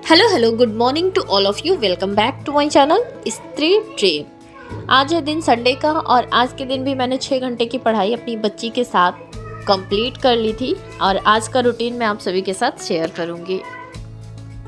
Hello good morning to all of you. Welcome back to my channel स्त्री ट्रेन। आज है दिन संडे का और आज के दिन भी मैंने 6 घंटे की पढ़ाई अपनी बच्ची के साथ कंप्लीट कर ली थी और आज का रूटीन मैं आप सभी के साथ शेयर करूंगी।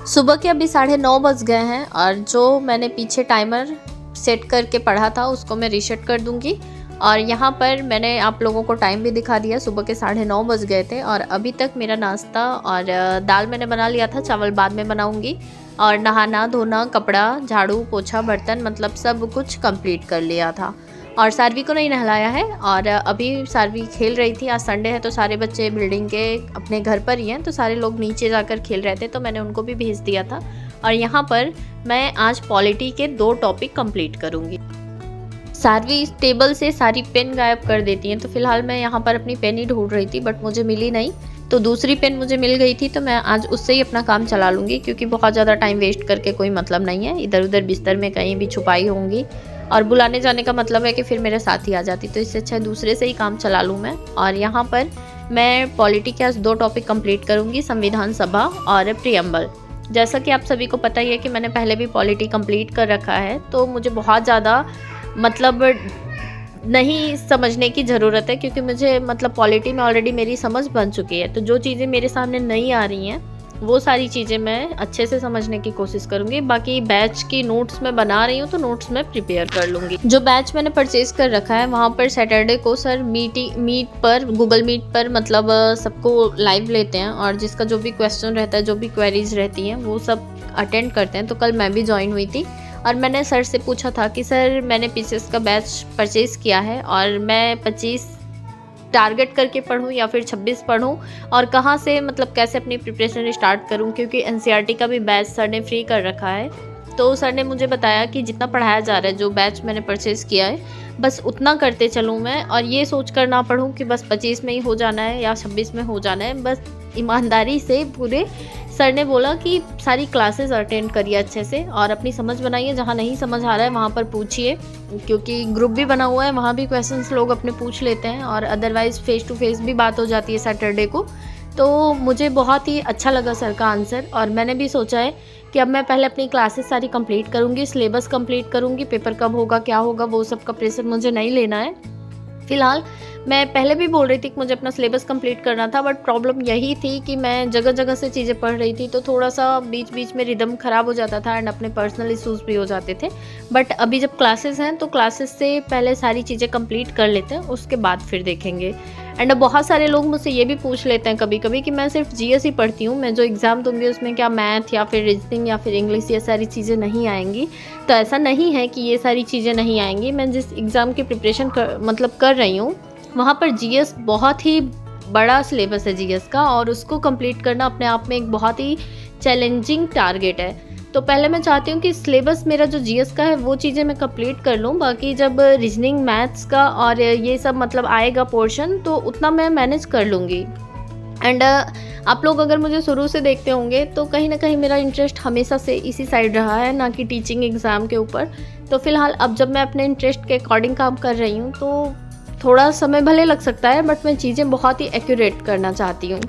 सुबह के अभी 9:30 बज गए हैं और जो मैंने पीछे टाइमर सेट करके पढ़ा था उसको मैं रीसेट कर दूंगी। और यहाँ पर मैंने आप लोगों को टाइम भी दिखा दिया, सुबह के 9:30 बज गए थे और अभी तक मेरा नाश्ता और दाल मैंने बना लिया था, चावल बाद में बनाऊंगी। और नहाना धोना, कपड़ा, झाड़ू पोछा, बर्तन मतलब सब कुछ कंप्लीट कर लिया था। और सारवी को नहीं नहलाया है और अभी सारवी खेल रही थी। आज संडे है तो सारे बच्चे बिल्डिंग के अपने घर पर ही हैं, तो सारे लोग नीचे जाकर खेल रहे थे तो मैंने उनको भी भेज दिया था। और यहाँ पर मैं आज पॉलिटी के 2 टॉपिक कंप्लीट करूँगी। सारवी इस टेबल से सारी पेन गायब कर देती हैं, तो फिलहाल मैं यहाँ पर अपनी पेन ही ढूंढ रही थी बट मुझे मिली नहीं, तो दूसरी पेन मुझे मिल गई थी तो मैं आज उससे ही अपना काम चला लूँगी क्योंकि बहुत ज़्यादा टाइम वेस्ट करके कोई मतलब नहीं है। इधर उधर बिस्तर में कहीं भी छुपाई होंगी और बुलाने जाने का मतलब है कि फिर मेरे साथ ही आ जाती, तो इससे अच्छा दूसरे से ही काम चला लूँ मैं। और यहाँ पर मैं पॉलिटी के आज 2 टॉपिक कंप्लीट करूँगी, संविधान सभा और प्रियम्बल। जैसा कि आप सभी को पता ही है कि मैंने पहले भी पॉलिटी कंप्लीट कर रखा है, तो मुझे बहुत ज़्यादा मतलब नहीं समझने की ज़रूरत है क्योंकि मुझे मतलब पॉलिटी में ऑलरेडी मेरी समझ बन चुकी है। तो जो चीज़ें मेरे सामने नहीं आ रही हैं वो सारी चीज़ें मैं अच्छे से समझने की कोशिश करूँगी। बाकी बैच की नोट्स मैं बना रही हूँ तो नोट्स मैं प्रिपेयर कर लूँगी। जो बैच मैंने परचेज़ कर रखा है वहाँ पर सैटरडे को सर मीट पर गूगल मीट पर मतलब सबको लाइव लेते हैं और जिसका जो भी क्वेश्चन रहता है, जो भी क्वेरीज रहती हैं वो सब अटेंड करते हैं। तो कल मैं भी ज्वाइन हुई थी और मैंने सर से पूछा था कि सर मैंने पीसीएस का बैच परचेज़ किया है और मैं 25 टारगेट करके पढूं या फिर 26 पढूं और कहां से मतलब कैसे अपनी प्रिपरेशन स्टार्ट करूं, क्योंकि एनसीईआरटी का भी बैच सर ने फ्री कर रखा है। तो सर ने मुझे बताया कि जितना पढ़ाया जा रहा है, जो बैच मैंने परचेज़ किया है बस उतना करते चलूँ मैं और ये सोच कर ना पढूं कि बस 25 में ही हो जाना है या 26 में हो जाना है। बस ईमानदारी से पूरे सर ने बोला कि सारी क्लासेस अटेंड करिए अच्छे से और अपनी समझ बनाइए, जहाँ नहीं समझ आ रहा है वहाँ पर पूछिए क्योंकि ग्रुप भी बना हुआ है, वहाँ भी क्वेश्चंस लोग अपने पूछ लेते हैं और अदरवाइज़ फेस टू फेस भी बात हो जाती है सैटरडे को। तो मुझे बहुत ही अच्छा लगा सर का आंसर और मैंने भी सोचा है कि अब मैं पहले अपनी क्लासेस सारी कंप्लीट करूँगी, सिलेबस कंप्लीट करूँगी, पेपर कब होगा क्या होगा वो सब का प्रेशर मुझे नहीं लेना है। फ़िलहाल मैं पहले भी बोल रही थी कि मुझे अपना सिलेबस कंप्लीट करना था बट प्रॉब्लम यही थी कि मैं जगह जगह से चीज़ें पढ़ रही थी तो थोड़ा सा बीच बीच में रिदम ख़राब हो जाता था एंड अपने पर्सनल इश्यूज़ भी हो जाते थे। बट अभी जब क्लासेस हैं तो क्लासेस से पहले सारी चीज़ें कंप्लीट कर लेते हैं, उसके बाद फिर देखेंगे। एंड बहुत सारे लोग मुझसे ये भी पूछ लेते हैं कभी कभी कि मैं सिर्फ जीएस ही पढ़ती हूँ, मैं जो एग्ज़ाम दूंगी उसमें क्या मैथ या फिर रीजनिंग या फिर इंग्लिश ये सारी चीज़ें नहीं आएंगी। तो ऐसा नहीं है कि ये सारी चीज़ें नहीं आएंगी। मैं जिस एग्ज़ाम की प्रिपरेशन कर रही हूँ वहाँ पर जीएस बहुत ही बड़ा सिलेबस है जीएस का और उसको कंप्लीट करना अपने आप में एक बहुत ही चैलेंजिंग टारगेट है। तो पहले मैं चाहती हूँ कि सिलेबस मेरा जो जीएस का है वो चीज़ें मैं कंप्लीट कर लूँ, बाकी जब रीजनिंग मैथ्स का और ये सब मतलब आएगा पोर्शन तो उतना मैं मैनेज कर लूँगी। एंड आप लोग अगर मुझे शुरू से देखते होंगे तो कहीं ना कहीं मेरा इंटरेस्ट हमेशा से इसी साइड रहा है, ना कि टीचिंग एग्ज़ाम के ऊपर। तो फिलहाल अब जब मैं अपने इंटरेस्ट के अकॉर्डिंग काम कर रही हूँ तो थोड़ा समय भले लग सकता है बट मैं चीज़ें बहुत ही एक्यूरेट करना चाहती हूँ।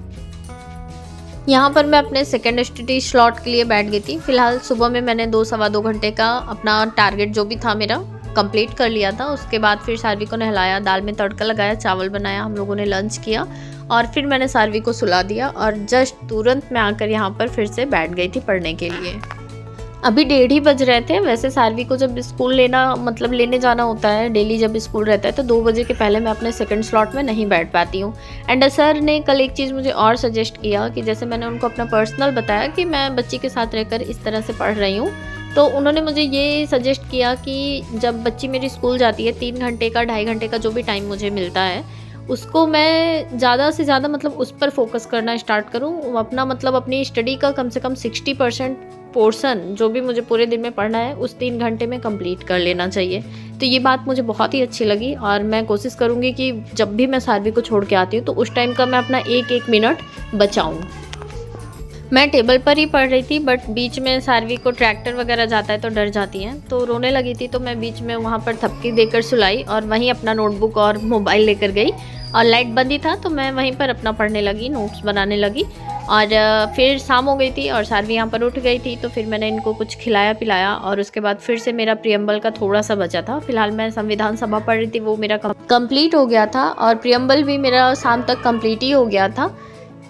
यहाँ पर मैं अपने सेकेंड स्टडी स्लॉट के लिए बैठ गई थी। फिलहाल सुबह में मैंने 2-2.25 घंटे का अपना टारगेट जो भी था मेरा कंप्लीट कर लिया था। उसके बाद फिर सारवी को नहलाया, दाल में तड़का लगाया, चावल बनाया, हम लोगों ने लंच किया और फिर मैंने सारवी को सुला दिया और जस्ट तुरंत मैं आकर यहाँ पर फिर से बैठ गई थी पढ़ने के लिए। अभी 1:30 बज रहे थे। वैसे सारवी को जब स्कूल लेने जाना होता है, डेली जब स्कूल रहता है तो 2 बजे के पहले मैं अपने सेकंड स्लॉट में नहीं बैठ पाती हूँ। एंड सर ने कल एक चीज़ मुझे और सजेस्ट किया कि जैसे मैंने उनको अपना पर्सनल बताया कि मैं बच्ची के साथ रहकर इस तरह से पढ़ रही हूँ, तो उन्होंने मुझे ये सजेस्ट किया कि जब बच्ची मेरी स्कूल जाती है 3 घंटे का 2.5 घंटे का जो भी टाइम मुझे मिलता है उसको मैं ज़्यादा से ज़्यादा मतलब उस पर फोकस करना स्टार्ट करूँ। अपना मतलब अपनी स्टडी का कम से कम 60% पोर्शन जो भी मुझे पूरे दिन में पढ़ना है उस 3 घंटे में कंप्लीट कर लेना चाहिए। तो ये बात मुझे बहुत ही अच्छी लगी और मैं कोशिश करूँगी कि जब भी मैं सारवी को छोड़ के आती हूँ तो उस टाइम का मैं अपना एक मिनट बचाऊँ। मैं टेबल पर ही पढ़ रही थी बट बीच में सारवी को ट्रैक्टर वगैरह जाता है तो डर जाती हैं, तो रोने लगी थी तो मैं बीच में वहाँ पर थपकी देकर सुलाई और वहीं अपना नोटबुक और मोबाइल लेकर गई और लाइट बंद ही था तो मैं वहीं पर अपना पढ़ने लगी, नोट्स बनाने लगी और फिर शाम हो गई थी और सारवी यहाँ पर उठ गई थी, तो फिर मैंने इनको कुछ खिलाया पिलाया और उसके बाद फिर से मेरा प्रियम्बल का थोड़ा सा बचा था। फिलहाल मैं संविधान सभा पढ़ रही थी, वो मेरा कंप्लीट हो गया था और प्रियम्बल भी मेरा शाम तक कंप्लीट ही हो गया था।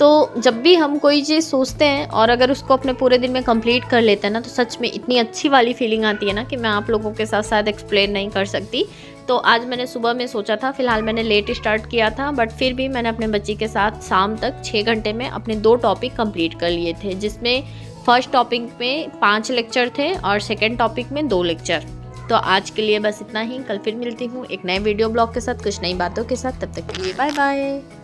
तो जब भी हम कोई चीज़ सोचते हैं और अगर उसको अपने पूरे दिन में कंप्लीट कर लेते हैं ना, तो सच में इतनी अच्छी वाली फीलिंग आती है ना कि मैं आप लोगों के साथ शायद एक्सप्लेन नहीं कर सकती। तो आज मैंने सुबह में सोचा था, फ़िलहाल मैंने लेट स्टार्ट किया था, बट फिर भी मैंने अपने बच्ची के साथ शाम तक 6 घंटे में अपने 2 टॉपिक कंप्लीट कर लिए थे, जिसमें फर्स्ट टॉपिक में 5 लेक्चर थे और सेकेंड टॉपिक में 2 लेक्चर। तो आज के लिए बस इतना ही। कल फिर मिलती हूँ एक नए वीडियो ब्लॉग के साथ, कुछ नई बातों के साथ। तब तक के लिए बाय बाय।